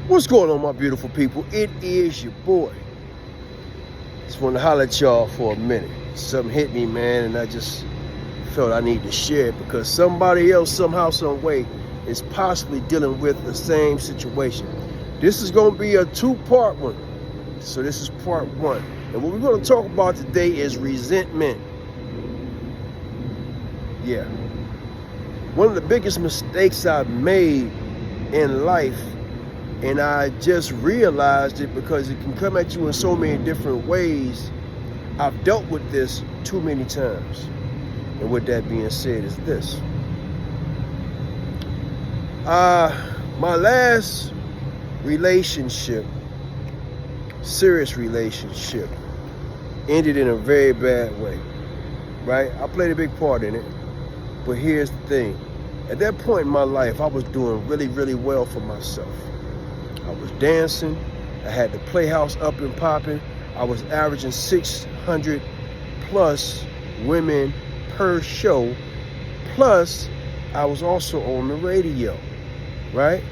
What's going on, my beautiful people? It is your boy. Just want to holler at y'all for a minute. Something hit me, man, and I just felt I need to share it because somebody else, somehow, some way, is possibly dealing with the same situation. This is going to be a two-part one. So this is part one. And what we're going to talk about today is resentment. Yeah. One of the biggest mistakes I've made in life, and I just realized it because it can come at you in so many different ways. I've dealt with this too many times. And with that being said is this. My last relationship, serious relationship, ended in a very bad way, right? I played a big part in it. But here's the thing. At that point in my life, I was doing really, really well for myself. I was dancing. I had the Playhouse up and popping. I was averaging 600 plus women per show. Plus, I was also on the radio, right?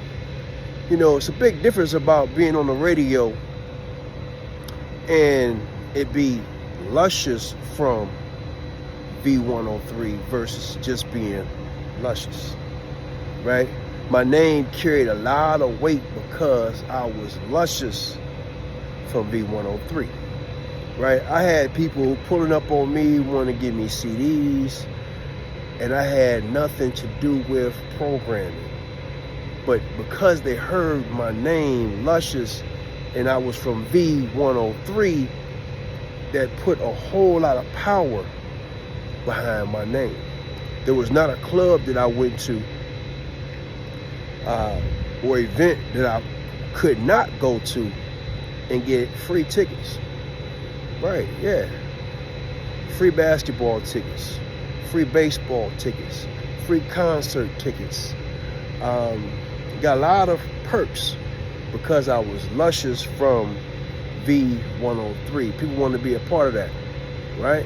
You know, it's a big difference about being on the radio and it be luscious from V103 versus just being luscious, right? My name carried a lot of weight because I was luscious from V103, right? I had people pulling up on me, wanting to give me CDs, and I had nothing to do with programming. But because they heard my name, Luscious, and I was from V103, that put a whole lot of power behind my name. There was not a club that I went to or event that I could not go to and get free tickets. Right, yeah. Free basketball tickets, free baseball tickets, free concert tickets. Got a lot of perks because I was luscious from V103. People wanted to be a part of that, right?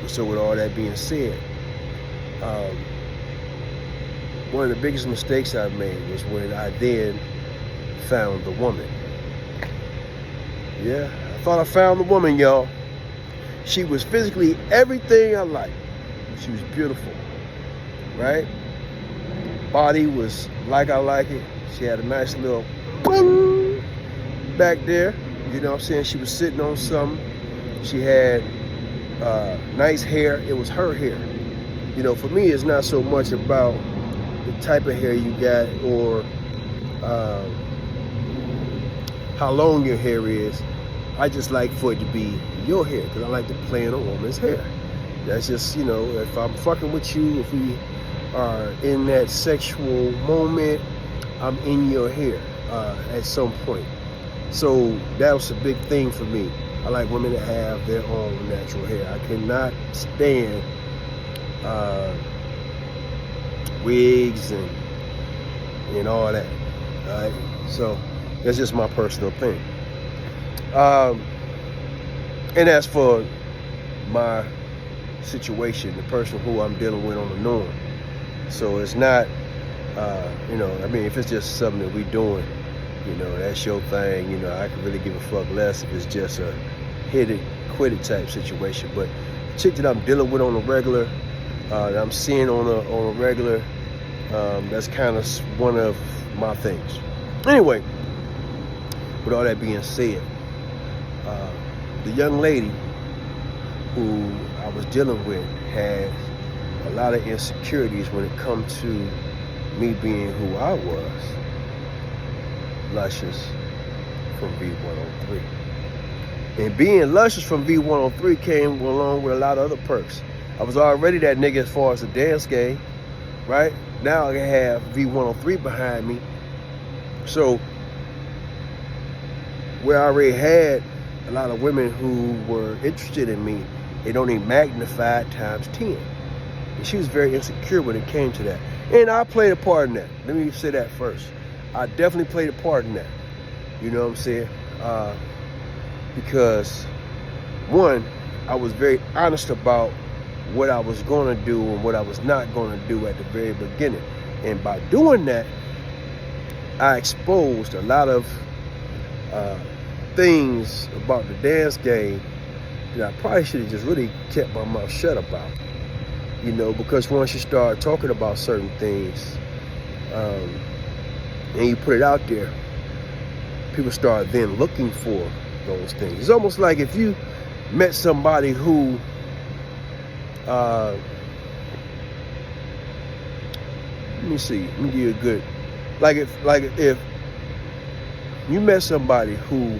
So with all that being said, one of the biggest mistakes I've made was when I then found the woman. Yeah, I thought I found the woman, y'all. She was physically everything I liked. She was beautiful, right? Body was like I like it. She had a nice little boom back there. You know what I'm saying? She was sitting on something. She had nice hair. It was her hair. You know, for me, it's not so much about the type of hair you got or how long your hair is. I just like for it to be your hair because I like to play in a woman's hair. That's just, you know, if I'm fucking with you, if we are in that sexual moment, I'm in your hair at some point. So that was a big thing for me. I like women to have their own natural hair. I cannot stand wigs and all that. All right? So that's just my personal thing. And as for my situation, the person who I'm dealing with on the norm. So it's not, you know, I mean, if it's just something that we doing, you know, that's your thing. You know, I could really give a fuck less if it's just a hit it, quit it type situation. But the chick that I'm dealing with on a regular, that I'm seeing on a regular, that's kind of one of my things. Anyway, with all that being said, the young lady who I was dealing with had a lot of insecurities when it comes to me being who I was, luscious from V103. And being luscious from V103 came along with a lot of other perks. I was already that nigga as far as the dance game, right? Now I have V103 behind me. So where I already had a lot of women who were interested in me, it only magnified times 10. And she was very insecure when it came to that. And I played a part in that. Let me say that first. I definitely played a part in that. You know what I'm saying? Because, one, I was very honest about what I was going to do and what I was not going to do at the very beginning. And by doing that, I exposed a lot of things about the dance game that I probably should have just really kept my mouth shut about. You know, because once you start talking about certain things, and you put it out there, people start then looking for those things. It's almost like if you met somebody who let me give you a good, like if you met somebody who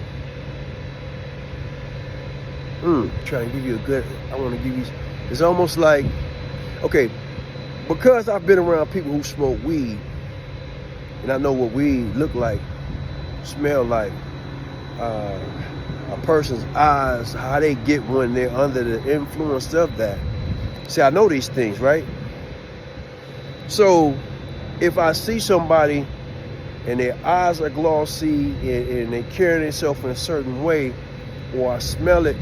trying to give you a good, I want to give you, it's almost like, okay, because I've been around people who smoke weed, and I know what weed look like, smell like, a person's eyes, how they get when they're under the influence of that. See, I know these things, right? So if I see somebody and their eyes are glossy and they carry themselves in a certain way, or I smell it,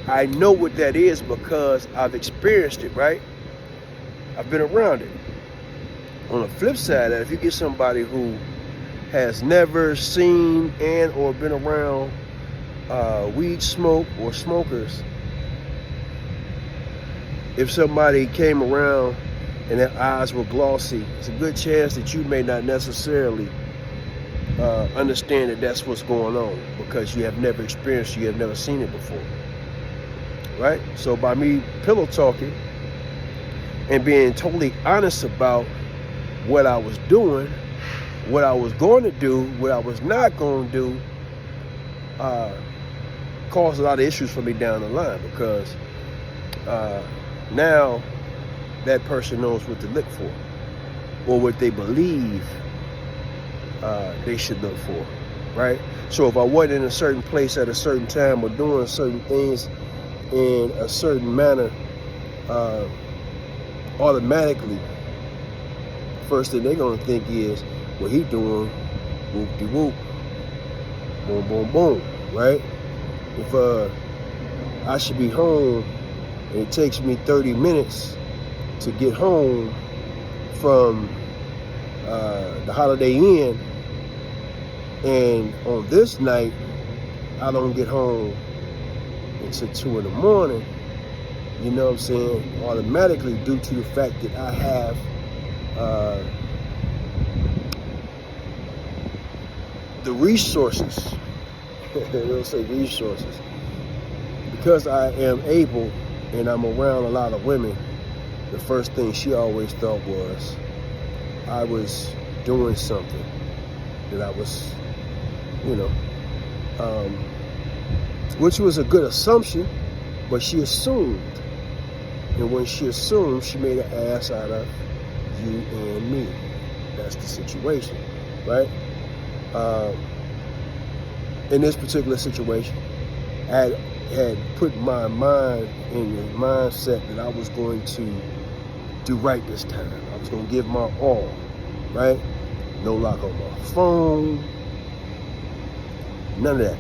I know what that is because I've experienced it, right? I've been around it. On the flip side, if you get somebody who has never seen and or been around weed smoke or smokers, if somebody came around and their eyes were glossy, it's a good chance that you may not necessarily understand that that's what's going on, because you have never experienced it, you have never seen it before, right? So by me pillow talking and being totally honest about what I was doing, what I was going to do, what I was not going to do, caused a lot of issues for me down the line, because now that person knows what to look for, or what they believe they should look for, right? So if I wasn't in a certain place at a certain time or doing certain things in a certain manner, automatically, first thing they're gonna think is, what he doing, whoop-de-whoop, boom, boom, boom, right? If I should be home and it takes me 30 minutes to get home from the Holiday Inn, and on this night I don't get home until 2 in the morning, you know what I'm saying? Automatically, due to the fact that I have the resources, we'll say resources, because I am able and I'm around a lot of women, the first thing she always thought was I was doing something, that I was, you know, which was a good assumption, but she assumed. And when she assumed, she made an ass out of you and me. That's the situation, right? In this particular situation, I had put my mind in the mindset that I was going to do right this time. I was going to give my all, right? No lock on my phone, none of that.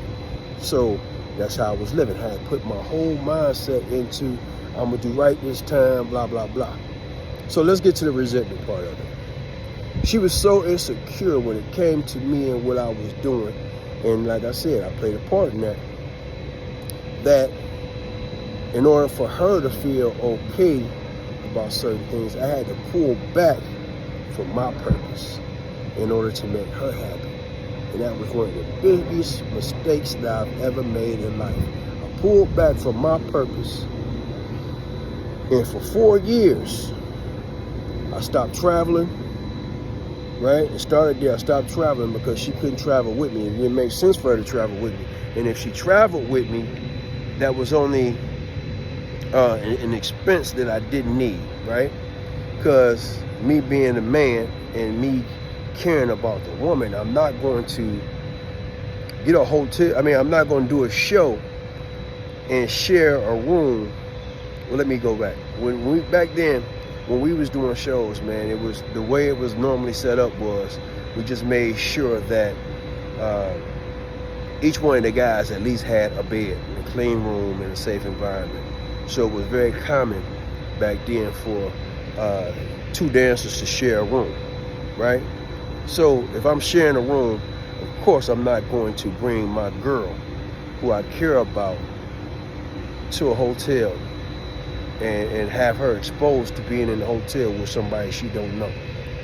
So that's how I was living. I had put my whole mindset into, I'm going to do right this time, blah, blah, blah. So let's get to the resentment part of it. She was so insecure when it came to me and what I was doing. And like I said, I played a part in that. That in order for her to feel okay about certain things, I had to pull back from my purpose in order to make her happy. And that was one of the biggest mistakes that I've ever made in life. I pulled back from my purpose, and for 4 years, I stopped traveling, right? It started there. I stopped traveling because she couldn't travel with me. It didn't make sense for her to travel with me. And if she traveled with me, that was only an expense that I didn't need, right? Because me being a man and me caring about the woman, I'm not going to get a hotel. I mean, I'm not going to do a show and share a room. Well, let me go back. Back then, when we was doing shows, man, it was the way it was normally set up was we just made sure that each one of the guys at least had a bed, a clean room, and a safe environment. So it was very common back then for 2 dancers to share a room, right? So if I'm sharing a room, of course I'm not going to bring my girl, who I care about, to a hotel and have her exposed to being in the hotel with somebody she don't know,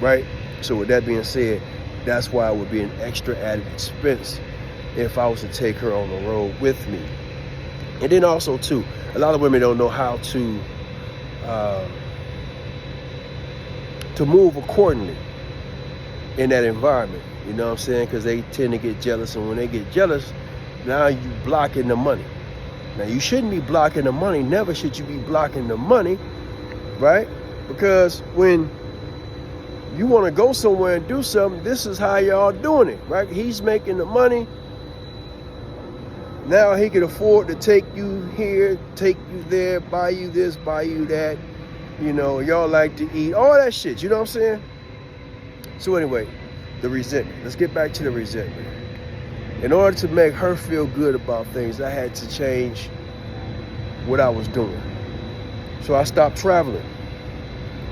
right? So with that being said, that's why it would be an extra added expense if I was to take her on the road with me. And then also too, a lot of women don't know how to move accordingly in that environment. You know what I'm saying? Because they tend to get jealous, and when they get jealous, now you blocking the money. Now you shouldn't be blocking the money. Never should you be blocking the money, right? Because when you want to go somewhere and do something, this is how y'all doing it, right? He's making the money. Now he can afford to take you here, take you there, buy you this, buy you that. You know, y'all like to eat, all that shit, you know what I'm saying? So anyway, the resentment. Let's get back to the resentment. In order to make her feel good about things, I had to change what I was doing. So I stopped traveling,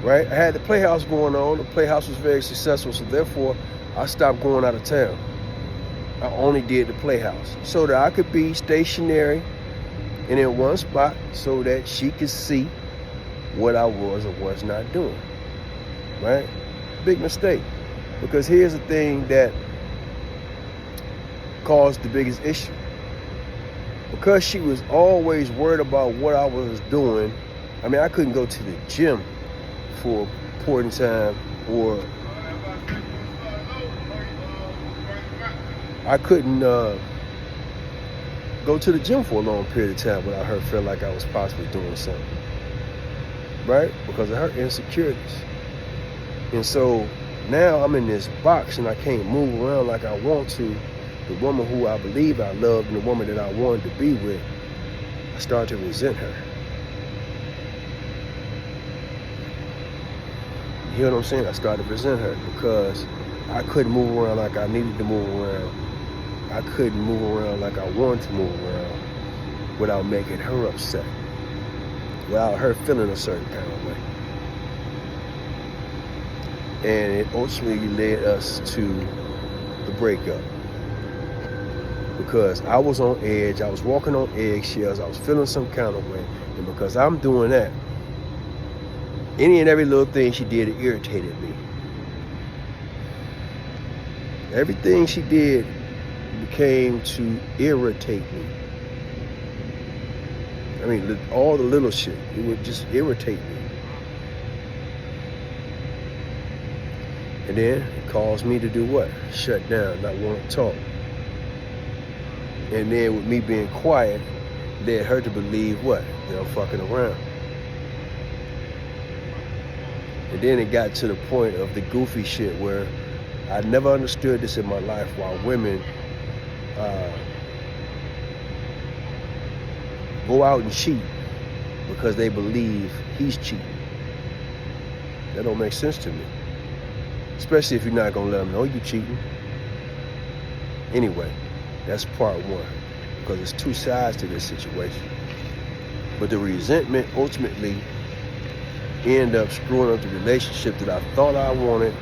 right? I had the Playhouse going on. The Playhouse was very successful, so therefore I stopped going out of town. I only did the Playhouse so that I could be stationary and in one spot so that she could see what I was or was not doing, right? Big mistake. Because here's the thing that caused the biggest issue. Because she was always worried about what I was doing, I mean, I couldn't go to the gym for a point in time, or I couldn't go to the gym for a long period of time without her feeling like I was possibly doing something, right? Because of her insecurities. And so now I'm in this box and I can't move around like I want to. The woman who I believe I loved and the woman that I wanted to be with, I started to resent her. You hear what I'm saying? I started to resent her because I couldn't move around like I needed to move around. I couldn't move around like I wanted to move around without making her upset, without her feeling a certain kind of way. And it ultimately led us to the breakup. Because I was on edge, I was walking on eggshells, I was feeling some kind of way. And because I'm doing that, any and every little thing she did, it irritated me. Everything she did became to irritate me. I mean, all the little shit, it would just irritate me. And then it caused me to do what? Shut down, not want to talk. And then with me being quiet, led her to believe what? That I'm fucking around. And then it got to the point of the goofy shit where I never understood this in my life, while women go out and cheat because they believe he's cheating. That don't make sense to me. Especially if you're not gonna let them know you cheating. Anyway, that's part one, because there's two sides to this situation. But the resentment ultimately ended up screwing up the relationship that I thought I wanted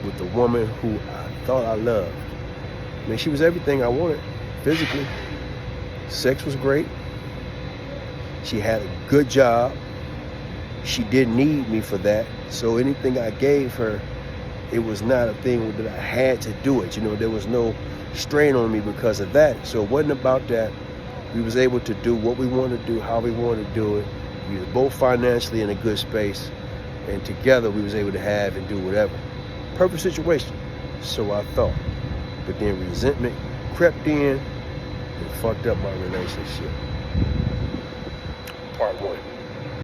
with the woman who I thought I loved. I mean, she was everything I wanted physically. Sex was great. She had a good job. She didn't need me for that. So anything I gave her, it was not a thing that I had to do it. You know, there was no strain on me because of that. So it wasn't about that. We was able to do what we wanted to do, how we wanted to do it. We were both financially in a good space, and together we was able to have and do whatever. Perfect situation, so I thought. But then resentment crept in and fucked up my relationship. Part one.